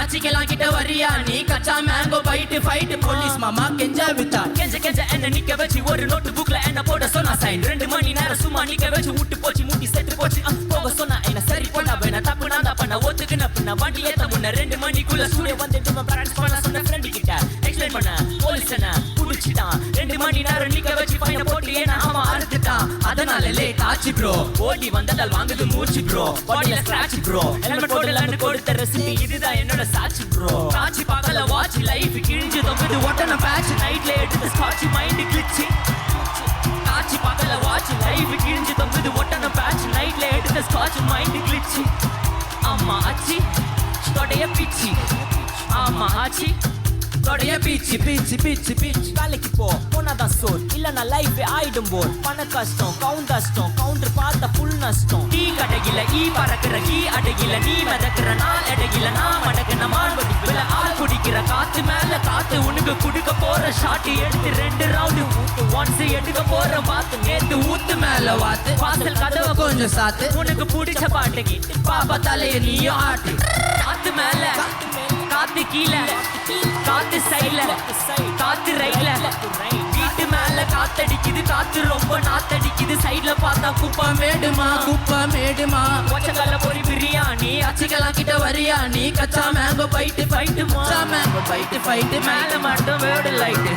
அச்சிக்கலாம் கிட்ட வரியா நீ கச்சா மேங்கோ பைட்டு ஃபைட் போலீஸ் மாமா கெஞ்சா வித்தா கெஞ்ச என்ன நிக்க வச்சு ஒரு நோட்டு புக்ல என்ன போட சொன்னா சைன் 2 மணி நேரம் சும்மா நிக்க வச்சு விட்டு போச்சு மூட்டி செத்து போச்சு போக சொன்னா என்ன சரி போடா வேணா தப்பு நான் தான் பண்ண ஒத்துக்குன பின்ன வண்டி ஏத்த முன்ன 2 மணிக்குள்ள ஸ்டூடியோ வந்துட்டு பேரண்ட்ஸ் பண்ண சொன்ன ஃப்ரெண்ட் கிட்ட எக்ஸ்பிளைன் பண்ண போலீஸ் என்ன புடிச்சிட்டான் 2 மணி நேரம் நிக்க வச்சு பையனை போட்டு ஏன்னா அவன் அறுத்துட்டான் அதனால லேட் ஆச்சு ப்ரோ ஓடி வந்ததால் வாங்குது மூச்சு ப்ரோ பாடியில ஸ்கிராட்ச் ப்ரோ ஹெல்மெட் போடலான்னு கொடுத்த ரெசிபி இதுதான் என்னோட சாட்சி ப்ரோ காட்சி பார்க்கல வாட்ச் லைஃப் கிழிஞ்சு தொங்குது ஒட்டன பேட்ச் நைட்ல எடுத்து ஸ்காட்ச் மைண்ட் கிளிச்சு காட்சி பார்க்கல வாட்ச் லைஃப் கிழிஞ்சு தொங்குது ஒட்டன பேட்ச் நைட்ல எடுத்து ஸ்காட்ச் மைண்ட் கிளிச்சு ஆமா ஆச்சி தொடைய பிச்சி ஆமா ஆச்சி தொடைய பீச்சு பீச்சு பீச்சு பீச்சு வேலைக்கு போனாதான் சோர் இல்லனா லைஃப் ஆயிடும் போர் பண கஷ்டம் கவுண்டர் பார்த்த ஃபுல் நஷ்டம் டீ கடையில ஈ பறக்கிற கீ அடையில நீ மிதக்கிற நாள் அடையில நான் மடக்கிற மார்படிப்புல ஆள் குடிக்கிற காத்து மேல காத்து உனக்கு குடுக்க போற ஷாட் எடுத்து 2 ரவுண்டு ஊத்து ஒன்ஸ் எடுக்க போற பாத்து நேத்து ஊத்து மேல வாத்து வாசல் கதவை கொஞ்சம் சாத்து உனக்கு பிடிச்ச பாட்டு கேட்டு பாப்பா தலைய நீயும் ஆட்டு காத்து மேல காத்து கீழே காத்து சைட்ல காத்து ரைட்ல வீட்டு மேல காத்தடிக்குது காத்து ரொம்ப நாத்தடிக்குது சைட்ல பார்த்தா குப்பா மேடுமா ஒச்சக்கல்ல பொரி பிரியாணி அச்சிக்கலாம் கிட்ட வரியா நீ கச்சா mango byte mango byte fight மேல மட்டும் வேர்டு லைட்டு